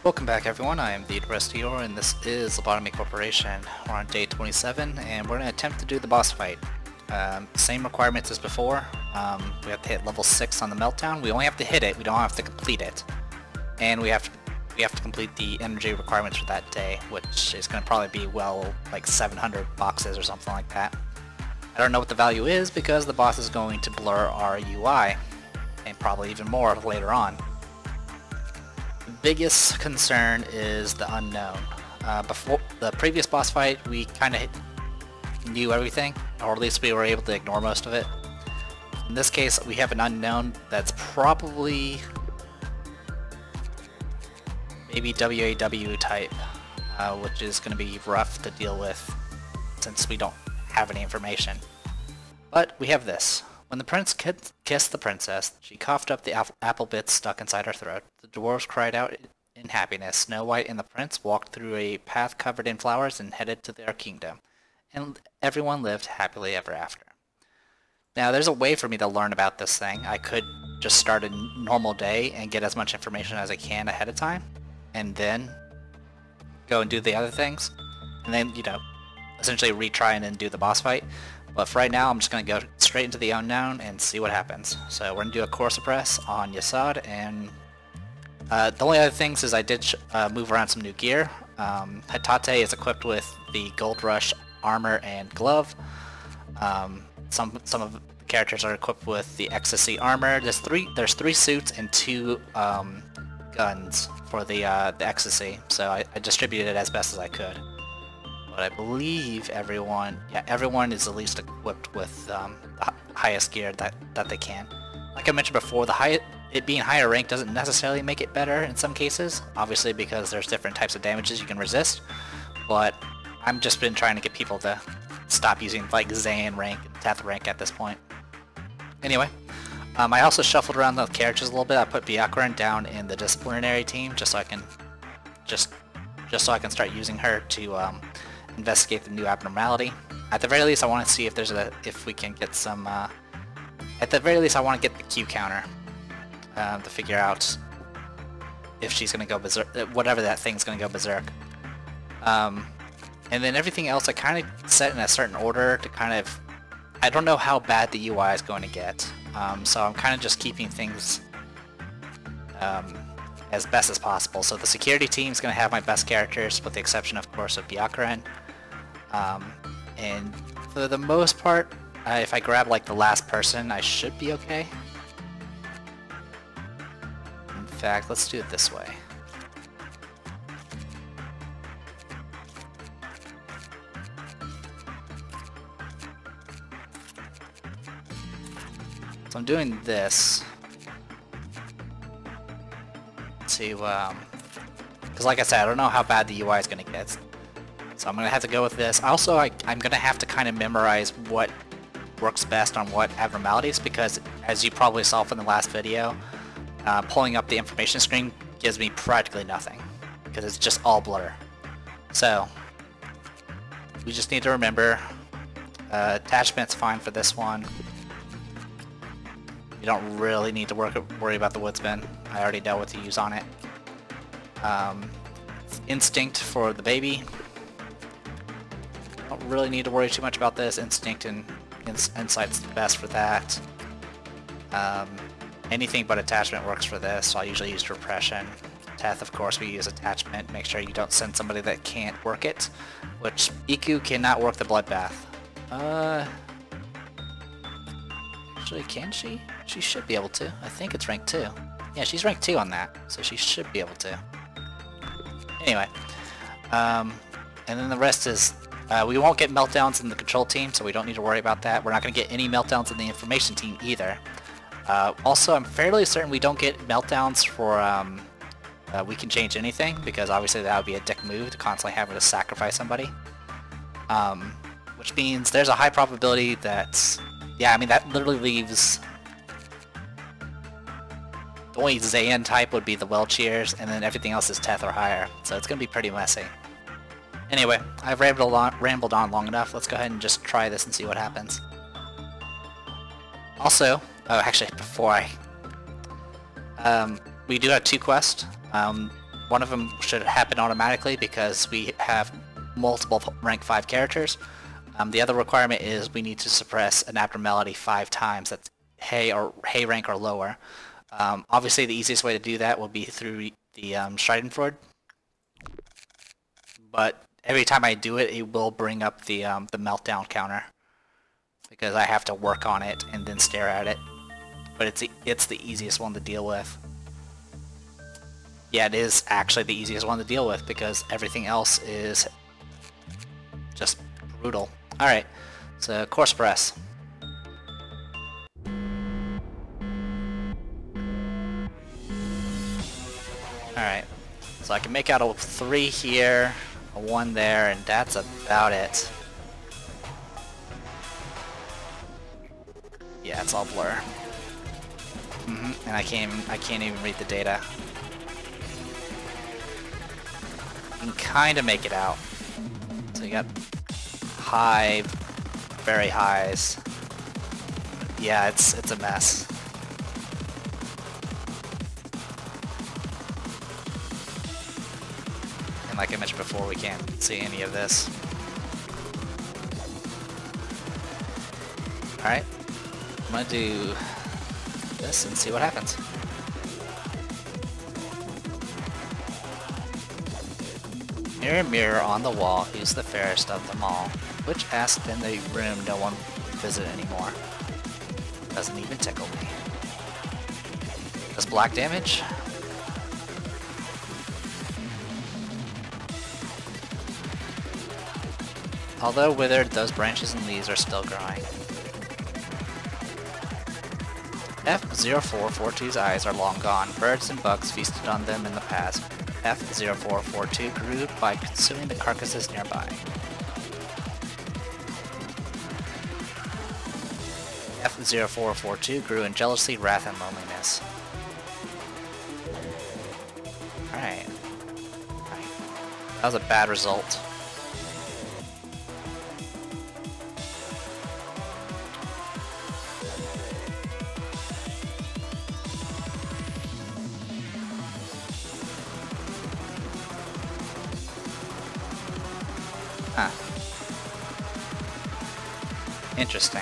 Welcome back everyone, I am the Restior and this is Lobotomy Corporation. We're on day 27 and we're going to attempt to do the boss fight. Same requirements as before. We have to hit level 6 on the meltdown. We only have to hit it, we don't have to complete it. And we have to complete the energy requirements for that day, which is going to probably be like 700 boxes or something like that. I don't know what the value is because the boss is going to blur our UI, and probably even more later on. The biggest concern is the unknown. Before the previous boss fight, we kind of knew everything, or at least we were able to ignore most of it. In this case, we have an unknown that's probably maybe WAW type, which is going to be rough to deal with since we don't have any information. But we have this. When the prince kissed the princess, she coughed up the apple bits stuck inside her throat. The dwarves cried out in happiness. Snow White and the prince walked through a path covered in flowers and headed to their kingdom. And everyone lived happily ever after. Now there's a way for me to learn about this thing. I could just start a normal day and get as much information as I can ahead of time, and then go and do the other things, and then, you know, essentially retry and then do the boss fight. But for right now, I'm just going to go straight into the unknown and see what happens. So we're going to do a core suppress on Yasad, and the only other things is I did move around some new gear. Hatate is equipped with the Gold Rush armor and glove. Some of the characters are equipped with the Ecstasy armor. There's three suits and 2 guns for the Ecstasy, so I distributed it as best as I could. But I believe everyone is at least equipped with the highest gear that they can. Like I mentioned before, it being higher rank doesn't necessarily make it better in some cases, obviously because there's different types of damages you can resist, but I've just been trying to get people to stop using like Zayn rank and Teth rank at this point. Anyway, I also shuffled around the characters a little bit. I put Byakuran down in the disciplinary team just so I can start using her to investigate the new abnormality. At the very least, I want to see if we can get some. At the very least, I want to get the Q counter to figure out if she's gonna go berserk, whatever that thing's gonna go berserk. And then everything else I kind of set in a certain order to kind of. I don't know how bad the UI is going to get, so I'm kind of just keeping things as best as possible. So the security team is going to have my best characters, with the exception, of course, of Byakuran. And for the most part, if I grab like the last person, I should be okay. In fact, let's do it this way. So I'm doing this to, because like I said, I don't know how bad the UI is going to get. So I'm going to have to go with this. Also, I'm going to have to kind of memorize what works best on what abnormalities, because as you probably saw from the last video, pulling up the information screen gives me practically nothing, because it's just all blur. So, we just need to remember, attachment's fine for this one. You don't really need to worry about the woodsman. I already know what to use on it. Instinct for the baby. Don't really need to worry too much about this. Instinct and insight's the best for that. Anything but attachment works for this, so I usually use repression. Teth, of course, we use attachment. Make sure you don't send somebody that can't work it, which Iku cannot work the bloodbath. Actually, can she? She should be able to. I think it's rank 2. Yeah, she's rank 2 on that, so she should be able to. Anyway, and then the rest is, we won't get meltdowns in the control team, so we don't need to worry about that. We're not going to get any meltdowns in the information team either. Also, I'm fairly certain we don't get meltdowns for, we can change anything, because obviously that would be a dick move to constantly having to sacrifice somebody. Which means there's a high probability that, yeah, I mean, that literally leaves. The only Zayn type would be the well cheers, and then everything else is Teth or higher, so it's going to be pretty messy. Anyway, I've rambled on long enough. Let's go ahead and just try this and see what happens. Also, actually, before I we do have two quests. one of them should happen automatically because we have multiple rank 5 characters. The other requirement is we need to suppress an abnormality 5 times. That's hay rank or lower. Obviously the easiest way to do that will be through the Schadenfreude. But every time I do it, it will bring up the meltdown counter. Because I have to work on it and then stare at it. But it's the easiest one to deal with. Yeah, it is actually the easiest one to deal with because everything else is just brutal. Alright, so course press. Alright, so I can make out a 3 here, a 1 there, and that's about it. Yeah, it's all blur. And I can't even read the data. You can kind of make it out. So you got high, very highs. Yeah, it's a mess. And like I mentioned before, we can't see any of this. Alright, I'm gonna do this and see what happens. Mirror, mirror on the wall, who's the fairest of them all? Which asked in the room no one would visit anymore. Doesn't even tickle me. Does black damage? Although withered, those branches and leaves are still growing. F0442's eyes are long gone. Birds and bugs feasted on them in the past. F0442 grew by consuming the carcasses nearby. F0442 grew in jealousy, wrath, and loneliness. Alright. That was a bad result. Huh. Interesting.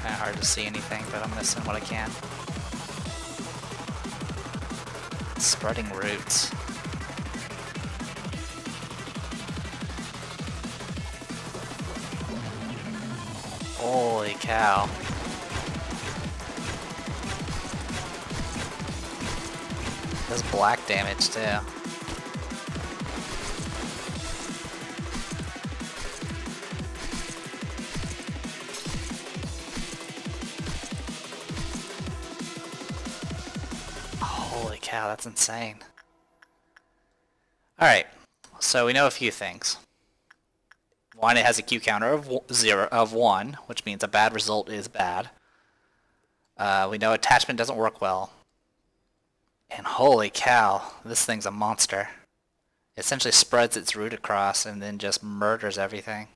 Kinda hard to see anything, but I'm missing what I can. Spreading roots. Holy cow. Does black damage too. Holy cow, that's insane. Alright, so we know a few things. One, it has a Q counter of 1, which means a bad result is bad. We know attachment doesn't work well. And holy cow, this thing's a monster. It essentially spreads its root across and then just murders everything.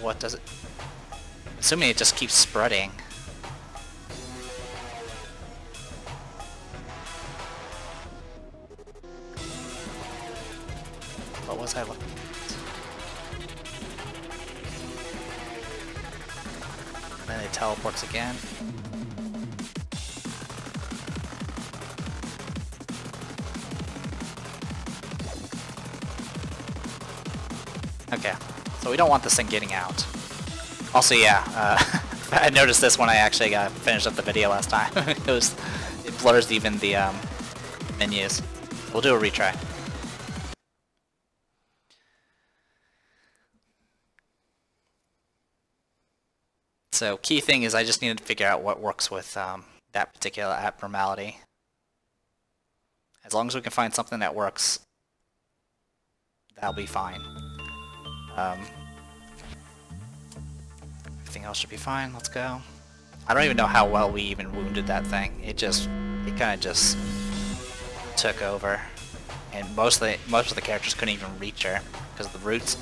What does it... Assuming it just keeps spreading. What was I looking at? Then it teleports again. Okay, so we don't want this thing getting out. Also, yeah, I noticed this when I actually finished up the video last time. It blurs even the menus. We'll do a retry. So key thing is I just needed to figure out what works with that particular abnormality. As long as we can find something that works, that'll be fine. Everything else should be fine. Let's go. I don't even know how well we even wounded that thing. It kind of just took over, and most of the characters couldn't even reach her because the roots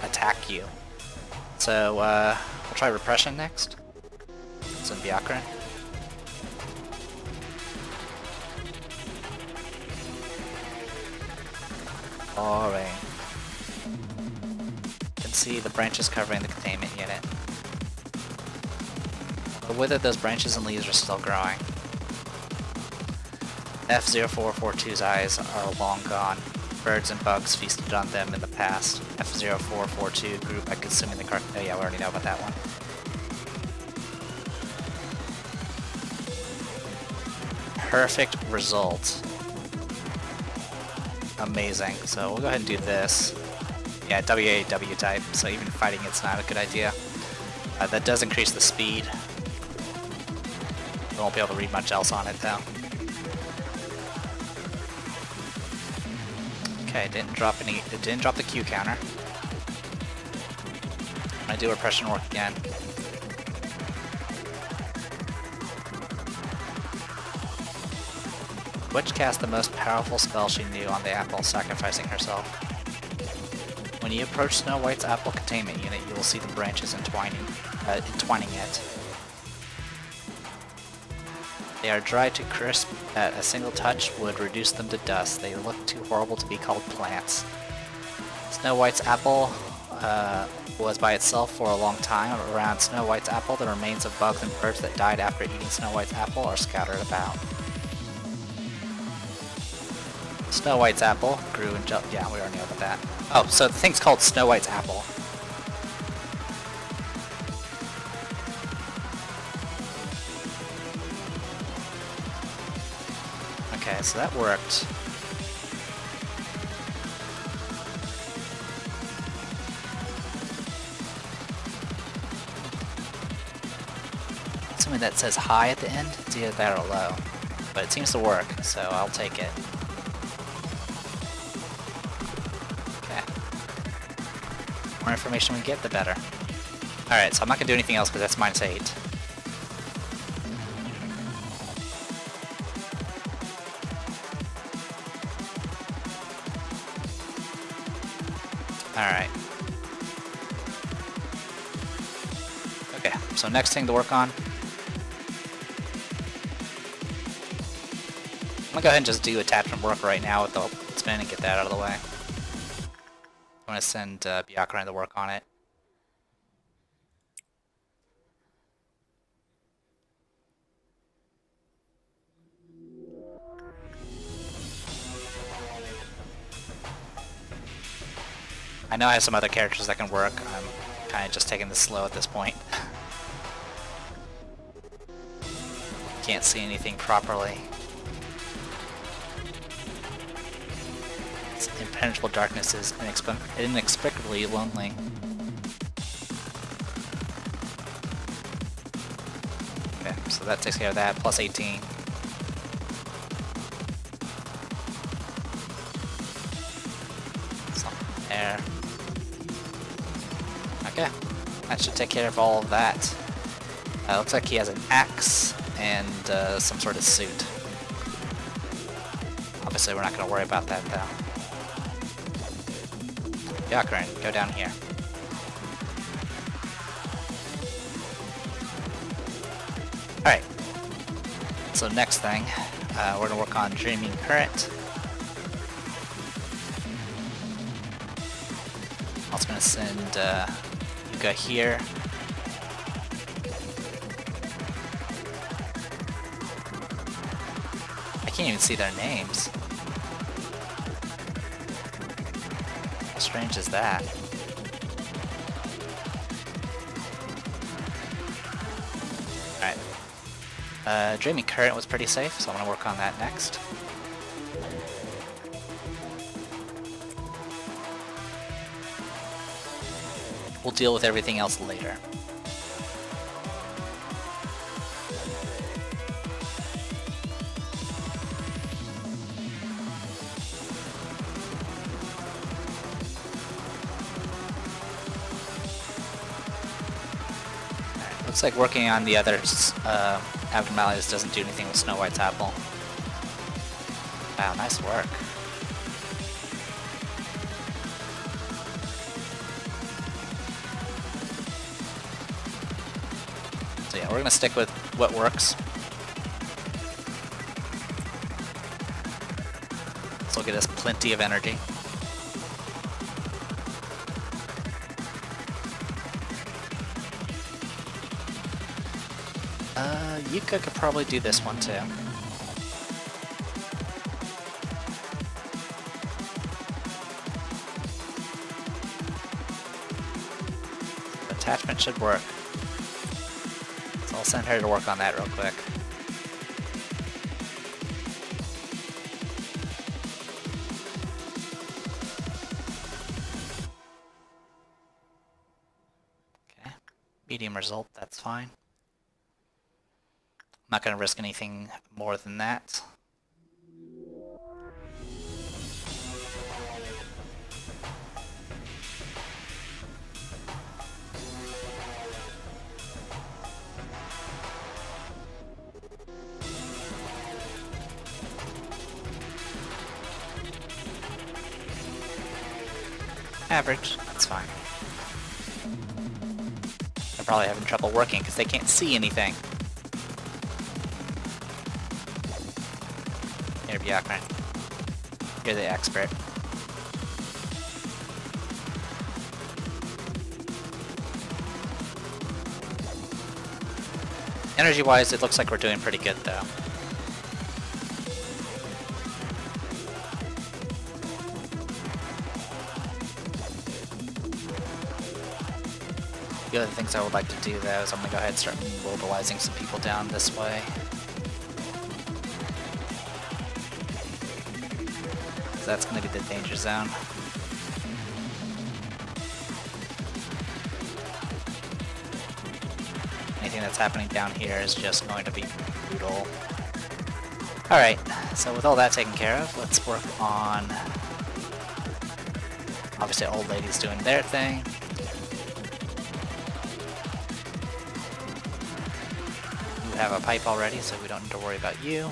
attack you. So we'll try repression next. It's in Byakuran. Alright. You can see the branches covering the containment unit. The width of those branches and leaves are still growing. F-0442's eyes are long gone. Birds and bugs feasted on them in the past. F-0442 grew by consuming the oh yeah, we already know about that one. Perfect result. Amazing. So we'll go ahead and do this. Yeah, WAW type, so even fighting it's not a good idea. That does increase the speed. We won't be able to read much else on it though. Okay, it didn't drop the Q counter. I'm gonna do repression work again. Witch cast the most powerful spell she knew on the apple, sacrificing herself. When you approach Snow White's apple containment unit, you will see the branches entwining it. They are dried to crisp that a single touch would reduce them to dust. They look too horrible to be called plants. Snow White's apple was by itself for a long time. Around Snow White's apple, the remains of bugs and birds that died after eating Snow White's apple are scattered about. Snow White's apple grew and jumped. Yeah, we already know about that. Oh, so the thing's called Snow White's apple. Okay, so that worked. Something that says high at the end, it's either that or low. But it seems to work, so I'll take it. Okay. The more information we get, the better. Alright, so I'm not going to do anything else because that's -8. Alright. Okay, so next thing to work on. I'm gonna go ahead and just do attachment work right now with the spin and get that out of the way. I'm gonna send Byakuran to work on it. I know I have some other characters that can work. I'm kind of just taking this slow at this point. Can't see anything properly. This impenetrable darkness is inexplicably lonely. Okay, so that takes care of that, plus 18. Something there. Okay, that should take care of all of that. Looks like he has an axe and some sort of suit. Obviously we're not going to worry about that though. Byakuran, go down here. Alright, so next thing, we're going to work on Dreaming Current. I'm also going to send Yuka here. I can't even see their names. How strange is that? Alright. Dreaming Current was pretty safe, so I'm gonna work on that next. We'll deal with everything else later. Looks like working on the other abnormalities doesn't do anything with Snow White's apple. Wow, nice work. So yeah, we're gonna stick with what works. This will get us plenty of energy. Yuka could probably do this one too. Attachment should work. So I'll send her to work on that real quick. Okay, medium result, that's fine. I'm not going to risk anything more than that. Average, that's fine. They're probably having trouble working because they can't see anything. Here, Bjorkman. You're the expert. Energy-wise, it looks like we're doing pretty good, though. The other things I would like to do, though, is I'm going to go ahead and start mobilizing some people down this way. That's going to be the danger zone. Anything that's happening down here is just going to be brutal. Alright, so with all that taken care of, let's work on... Obviously old lady's doing their thing. You have a pipe already, so we don't need to worry about you.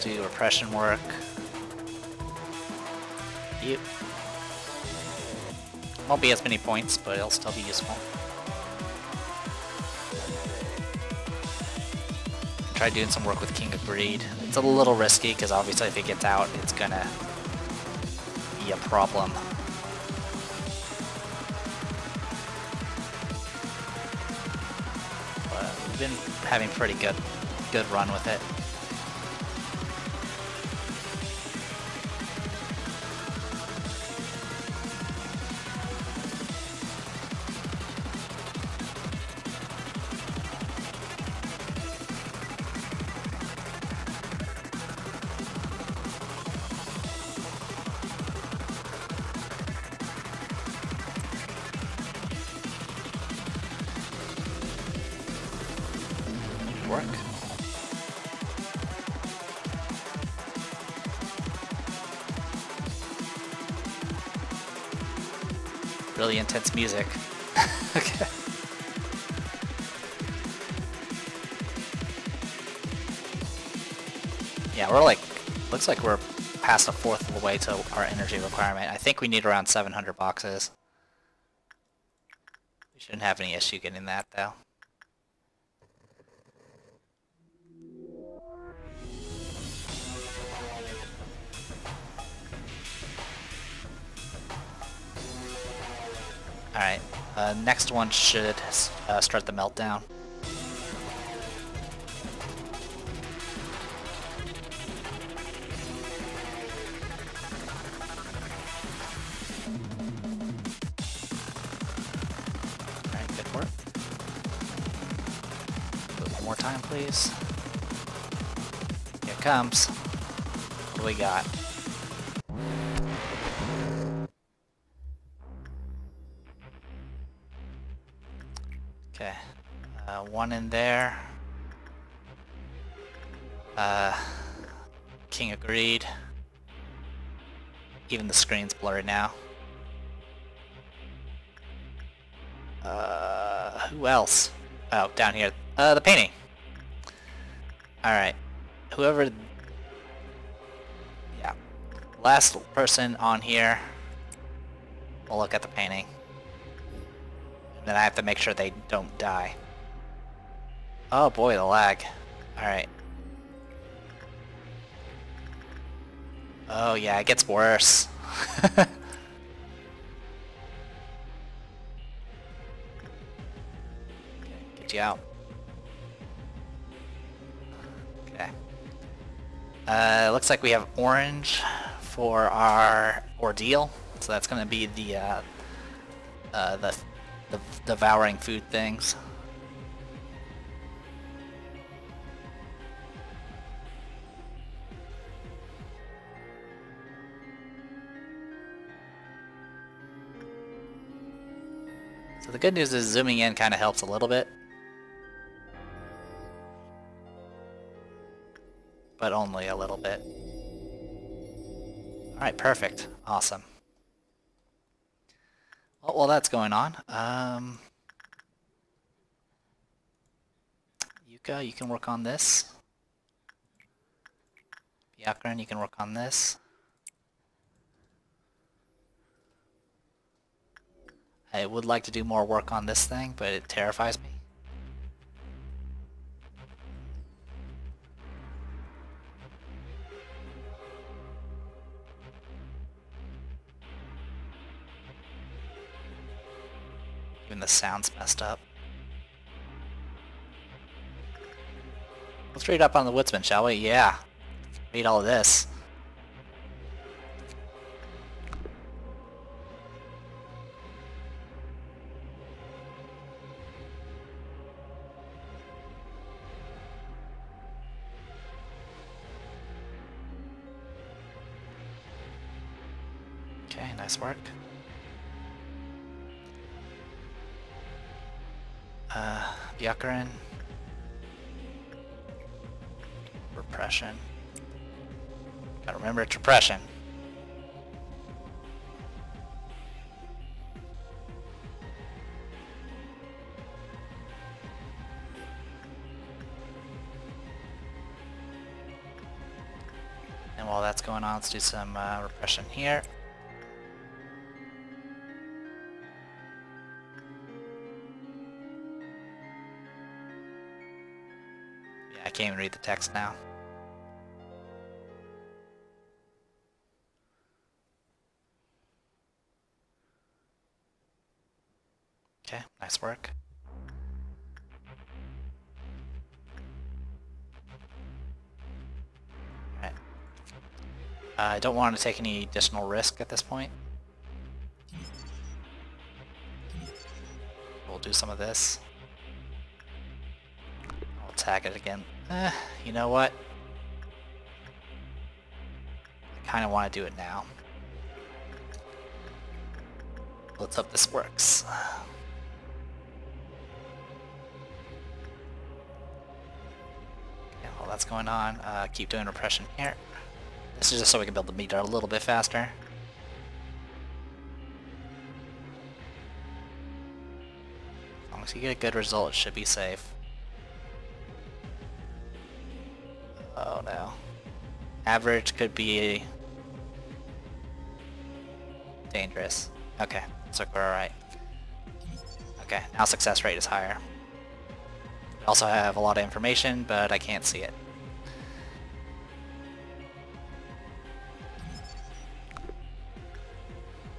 Do repression work. Yep. Won't be as many points, but it'll still be useful. Try doing some work with King of Greed. It's a little risky because obviously if it gets out, it's gonna be a problem. But we've been having pretty good run with it. Work. Really intense music. Okay. Yeah, we're like, looks like we're past a fourth of the way to our energy requirement. I think we need around 700 boxes. We shouldn't have any issue getting that though. Alright, next one should start the meltdown. Alright, good work. Do it one more time, please. Here it comes. What do we got? Okay, one in there. King agreed. Even the screen's blurry now. Who else? Oh, down here. The painting. Alright. Whoever... Yeah. Last person on here will look at the painting. And then I have to make sure they don't die. Oh boy, the lag. Alright. Oh yeah, it gets worse. Get you out. Okay. Looks like we have orange for our ordeal. So that's gonna be the devouring food things. So the good news is zooming in kind of helps a little bit. But only a little bit. Alright, perfect. Awesome. Well, while that's going on, Yuka, you can work on this. Byakuran, you can work on this. I would like to do more work on this thing, but it terrifies me. Even the sound's messed up. Let's read up on the woodsman, shall we? Yeah. Read all of this. Okay, nice work. Byakuran. Repression. Gotta remember it's repression. And while that's going on, let's do some repression here. I can't even read the text now. Okay, nice work. Alright. I don't want to take any additional risk at this point. We'll do some of this. I'll tag it again. You know what? I kind of want to do it now. Let's hope this works. Okay, while that's going on, keep doing repression here. This is just so we can build the meter a little bit faster. As long as you get a good result, it should be safe. Oh no. Average could be dangerous. Okay, looks like we're alright. Okay, now success rate is higher. We also have a lot of information, but I can't see it.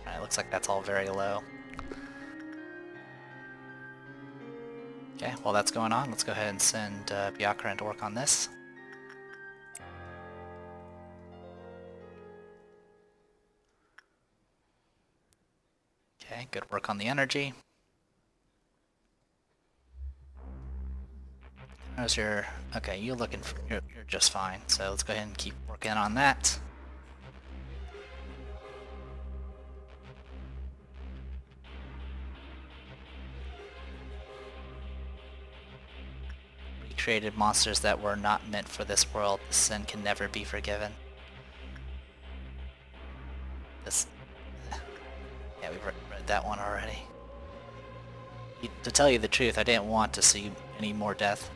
Alright, looks like that's all very low. Okay, while that's going on, let's go ahead and send Byakuran to work on this. Okay, good work on the energy. How's your... Okay, you're just fine, so let's go ahead and keep working on that. We created monsters that were not meant for this world. The sin can never be forgiven. This... Yeah, we've read that one already. To tell you the truth, I didn't want to see any more death.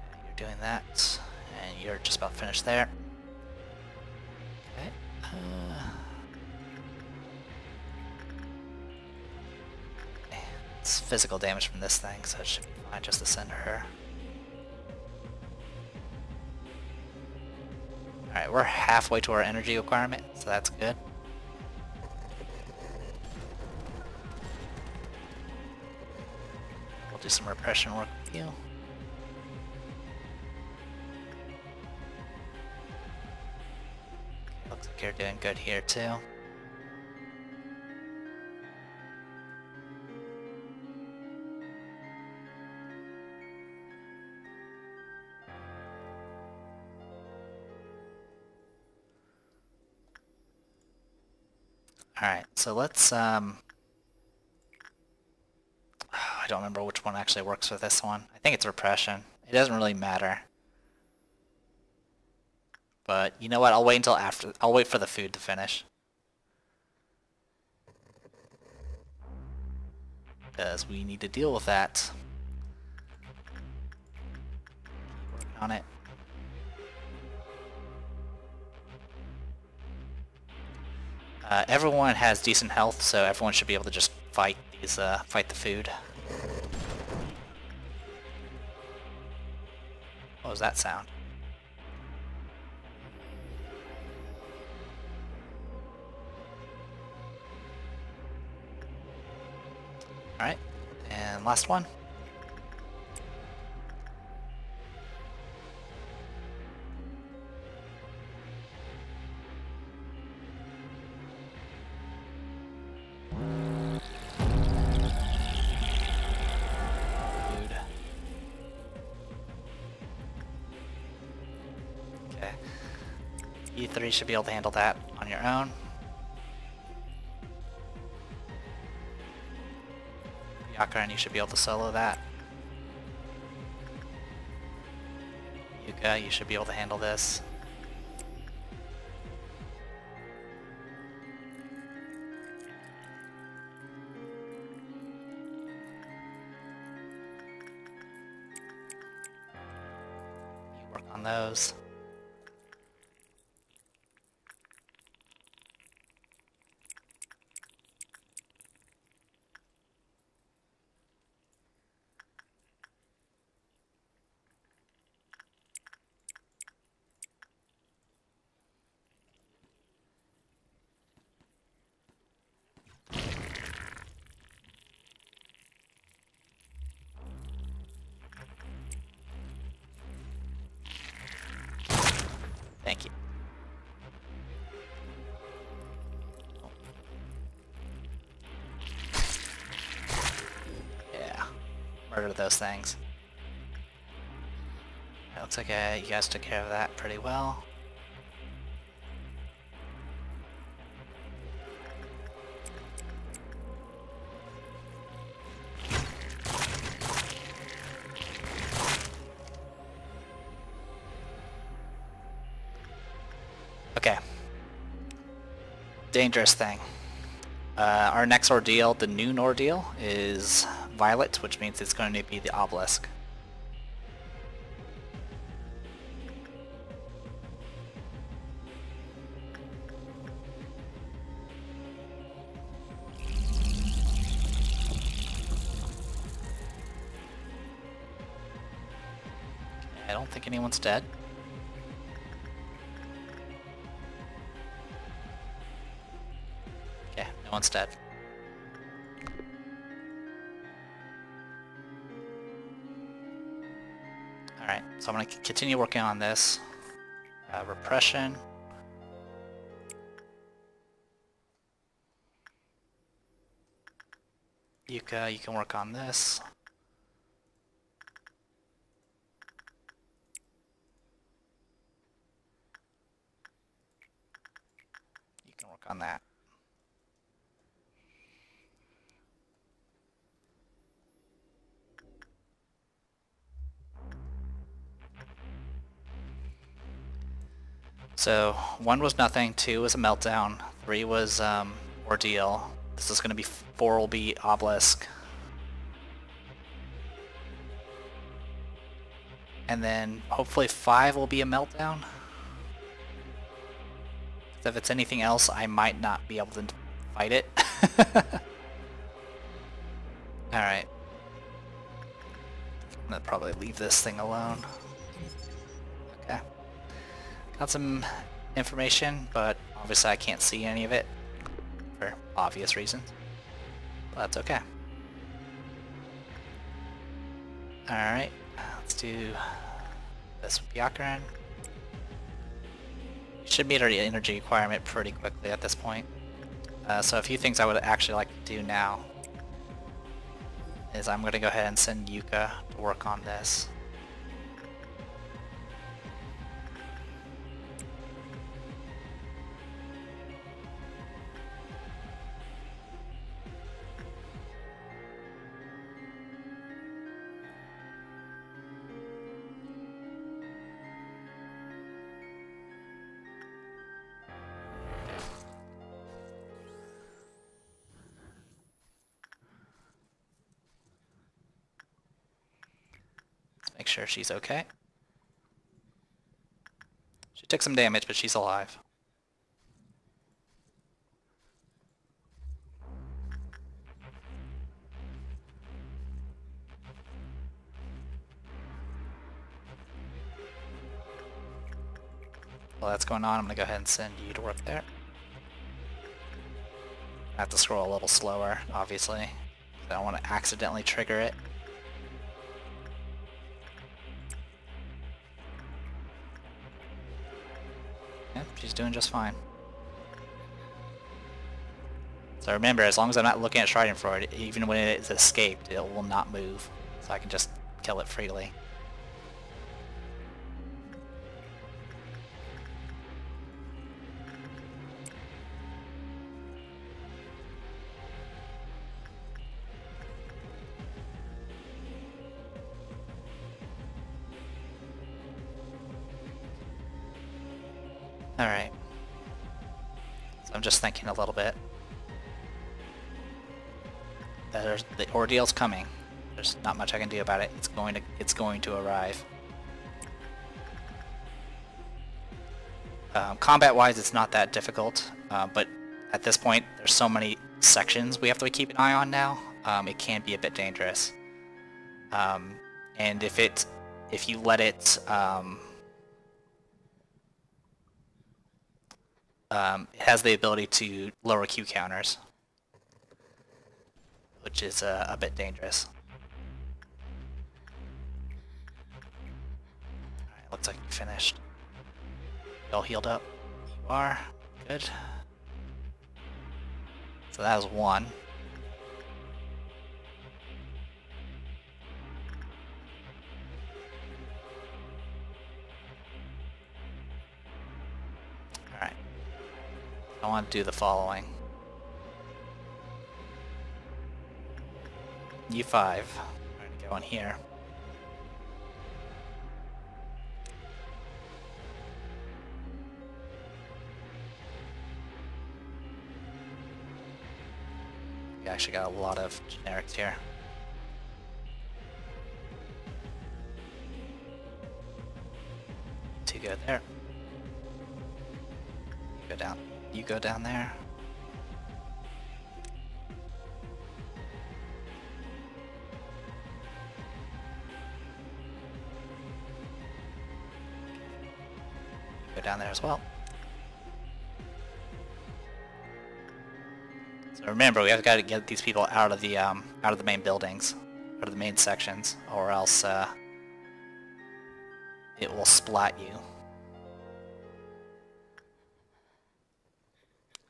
Okay, you're doing that, and you're just about finished there. Okay. It's physical damage from this thing, so it should be fine just to send her. Alright, we're halfway to our energy requirement, so that's good. We'll do some repression work with you. Looks like you're doing good here too. Alright, so let's, I don't remember which one actually works with this one. I think it's repression. It doesn't really matter. But, you know what, I'll wait until after, I'll wait for the food to finish. Because we need to deal with that. Working on it. Everyone has decent health, so everyone should be able to just fight these, fight the food. What was that sound? Alright, and last one. You three should be able to handle that on your own. Yakaran, you should be able to solo that. Yuka, you should be able to handle this. You work on those. Thank you. Yeah. Murder those things. It looks like you guys took care of that pretty well. Okay. Dangerous thing. Our next ordeal, the noon ordeal, is violet, which means it's going to be the obelisk. I don't think anyone's dead. Okay, no one's dead. Alright, so I'm going to continue working on this. Repression. Yuka, you can work on this. You can work on that. So 1 was nothing, 2 was a meltdown, 3 was ordeal, This is going to be 4 will be Obelisk. And then hopefully 5 will be a Meltdown. If it's anything else, I might not be able to fight it. Alright. I'm gonna probably leave this thing alone. Okay. Got some information, but obviously I can't see any of it for obvious reasons. But that's okay. Alright, let's do this with Byakuran. Should meet our energy requirement pretty quickly at this point. So a few things I would actually like to do now is I'm going to go ahead and send Yuka to work on this. Make sure she's okay. She took some damage, but she's alive. While that's going on, I'm going to go ahead and send you to work there. I have to scroll a little slower, obviously. I don't want to accidentally trigger it. Yep, she's doing just fine. So remember, as long as I'm not looking at Schadenfreude, even when it is escaped, it will not move. So I can just kill it freely. Alright. So I'm just thinking a little bit. The ordeal's coming. There's not much I can do about it. It's going to arrive. Combat-wise, it's not that difficult, but at this point, there's so many sections we have to keep an eye on now. It can be a bit dangerous. And if you let it, it has the ability to lower Q counters, which is a bit dangerous. Alright, looks like you finished. You all healed up? You are. Good. So that was 1. Alright. I want to do the following. U5. I'm going to go in here. We actually got a lot of generics here. Two go there. You go down. You go down there. You go down there as well. So remember, we have got to get these people out of the main buildings, out of the main sections, or else it will splat you.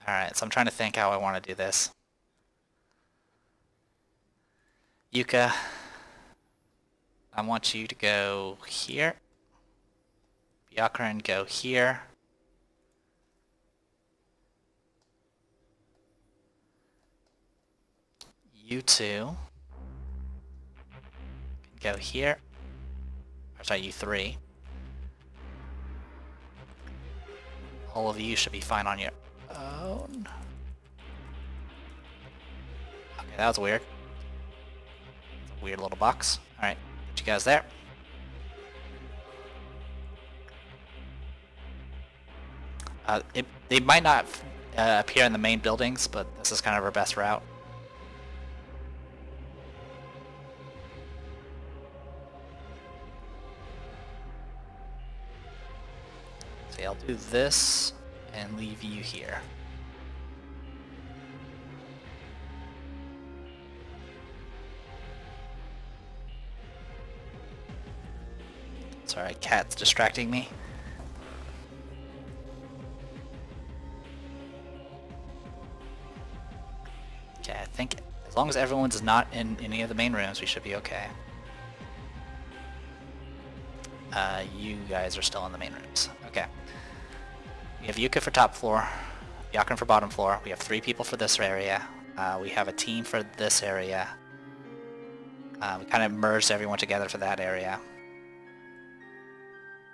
Alright, so I'm trying to think how I want to do this. Yuka, I want you to go here. Byakuran, go here. You two can go here. Or sorry, you three. All of you should be fine on your own. that was weird. It's a weird little box. Alright, get you guys there. They might not appear in the main buildings, but this is kind of our best route. See, I'll do this and leave you here. Sorry, cat's distracting me. Okay, I think as long as everyone's not in any of the main rooms, we should be okay. You guys are still in the main rooms. Okay. We have Yuka for top floor, Yakin for bottom floor. We have 3 people for this area. We have a team for this area. We kind of merged everyone together for that area.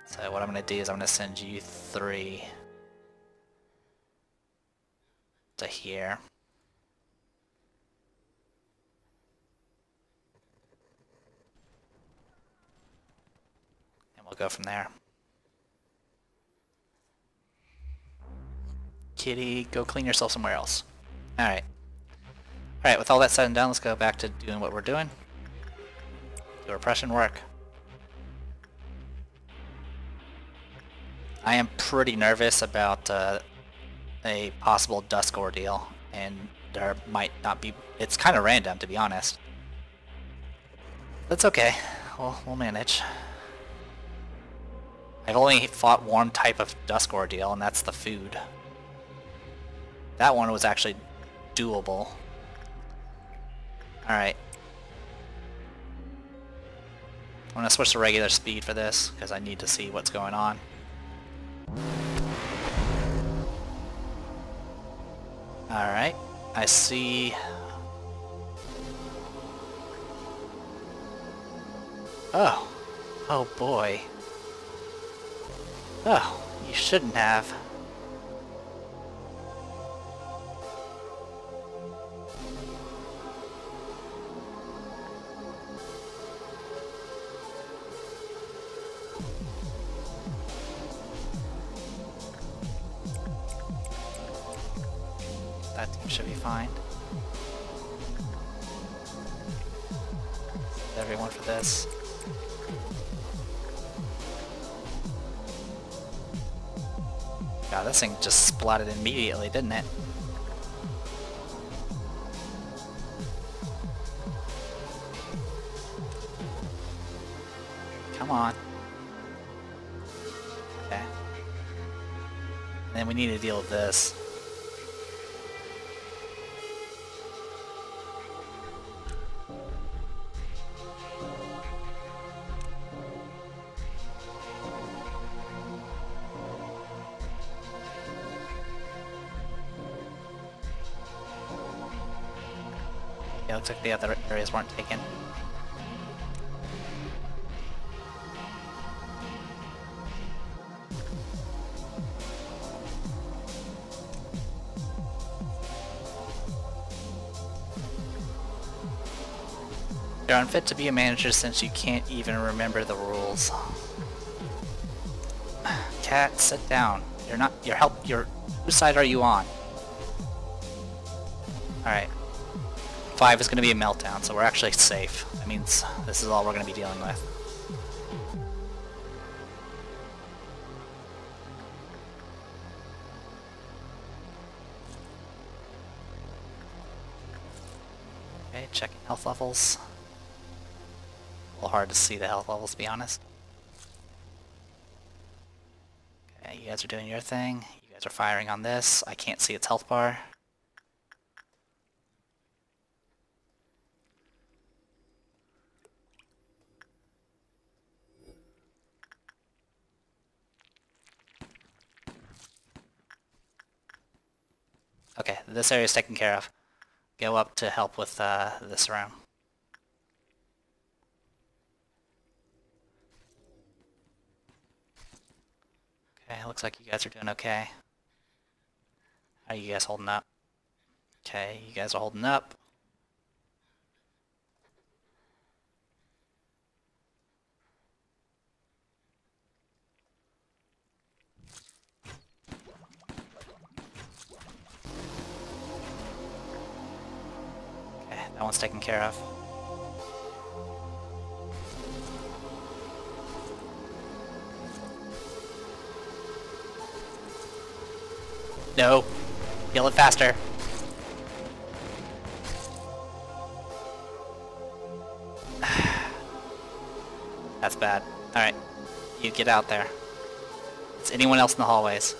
So what I'm going to do is I'm going to send you 3 to here. And we'll go from there. Kitty, go clean yourself somewhere else. Alright. Alright, with all that said and done, let's go back to doing what we're doing. Do repression work. I am pretty nervous about a possible dusk ordeal, and there might not be... It's kind of random, to be honest. That's okay. We'll manage. I've only fought one type of dusk ordeal, and that's the food. That one was actually doable. Alright. I'm going to switch to regular speed for this, because I need to see what's going on. Alright, I see... Oh. Oh boy. Oh, you shouldn't have. That team should be fine. Everyone for this. God, this thing just splatted immediately, didn't it? Come on. Okay. And then we need to deal with this. Yeah, looks like the other areas weren't taken. You're unfit to be a manager since you can't even remember the rules. Cat, sit down. Whose side are you on? Alright. 5 is going to be a meltdown, so we're actually safe. That means this is all we're going to be dealing with. Okay, checking health levels. A little hard to see the health levels, to be honest. Okay, you guys are doing your thing. You guys are firing on this. I can't see its health bar. Okay, this area is taken care of. Go up to help with this room. Okay, looks like you guys are doing okay. How are you guys holding up? Okay, you guys are holding up. That one's taken care of. No! Kill it faster! That's bad. Alright. You get out there. Is anyone else in the hallways?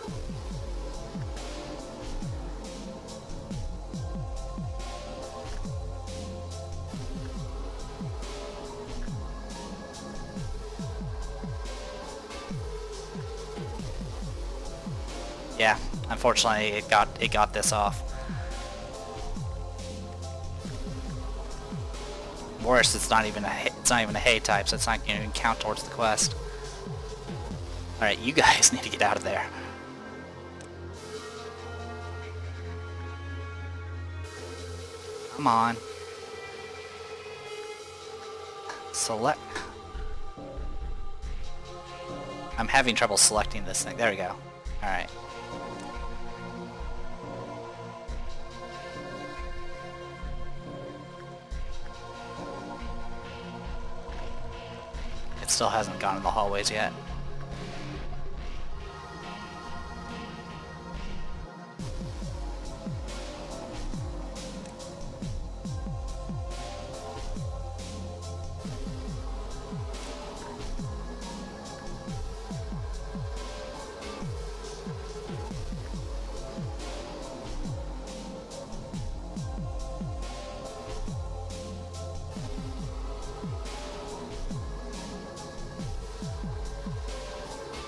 Yeah, unfortunately it got this off. Worse, it's not even a hay type, so it's not going to even count towards the quest. Alright, you guys need to get out of there. Come on. Select. I'm having trouble selecting this thing. There we go. Alright. It still hasn't gone in the hallways yet.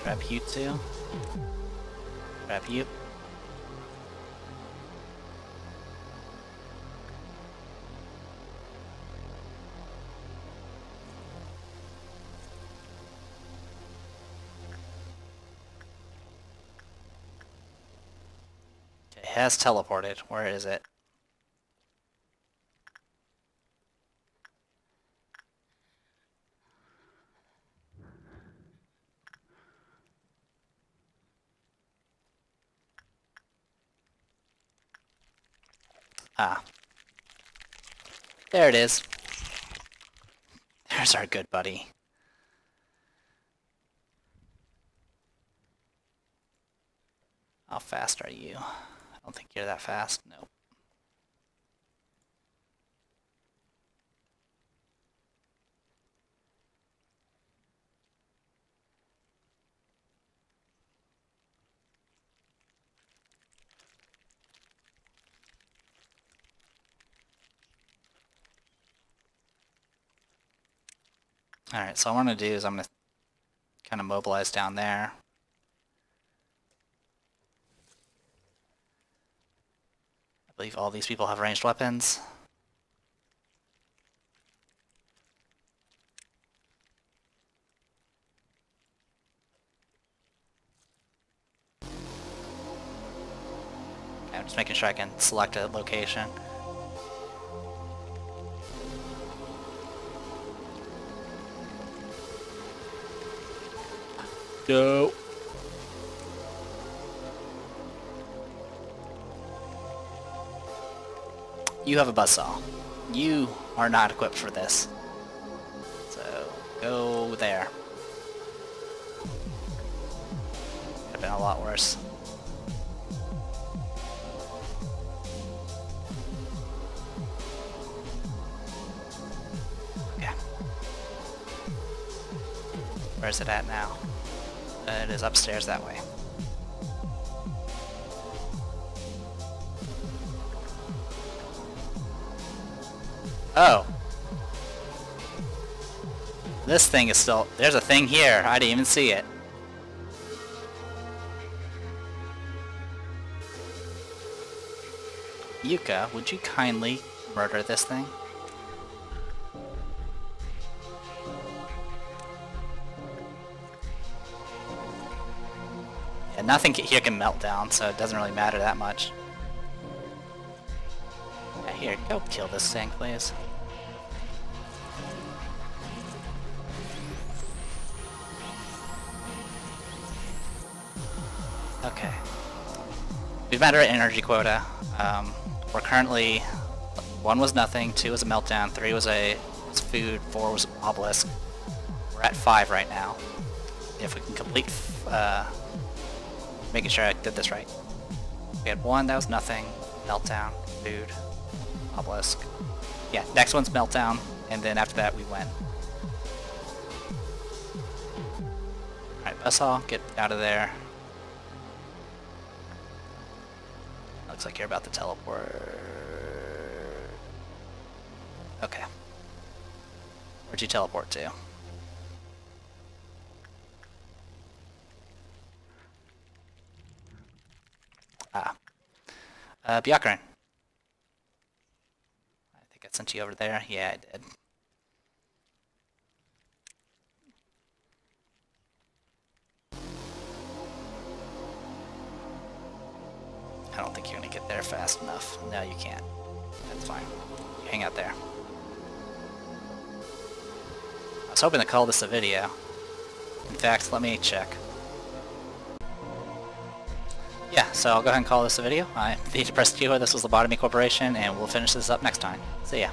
Grab you too. Grab you. Okay, has teleported. Where is it? Ah. There it is. There's our good buddy. How fast are you? I don't think you're that fast. Nope. Alright, so what I'm going to do is I'm going to kind of mobilize down there. I believe all these people have ranged weapons. Okay, I'm just making sure I can select a location. No. You have a buzzsaw. You are not equipped for this. So, go there. Could have been a lot worse. Okay. Where's it at now? It is upstairs that way. Oh. This thing is still... There's a thing here. I didn't even see it. Yuka, would you kindly murder this thing? Yeah, nothing here can melt down, so it doesn't really matter that much. Yeah, here, go kill this thing, please. Okay. We've met our energy quota. We're currently 1 was nothing, 2 was a meltdown, 3 was food, 4 was obelisk. We're at 5 right now. If we can complete, making sure I did this right. We had 1, that was nothing, meltdown, food, obelisk. Yeah, next one's meltdown, and then after that we win. Alright, Buzzsaw, get out of there. Looks like you're about to teleport. Okay. Where'd you teleport to? Byakuran. I think I sent you over there. Yeah, I did. I don't think you're gonna get there fast enough. No, you can't. That's fine. You hang out there. I was hoping to call this a video. In fact, let me check. Yeah, so I'll go ahead and call this a video. I'm Vita Prestigio, this was Lobotomy Corporation, and we'll finish this up next time. See ya.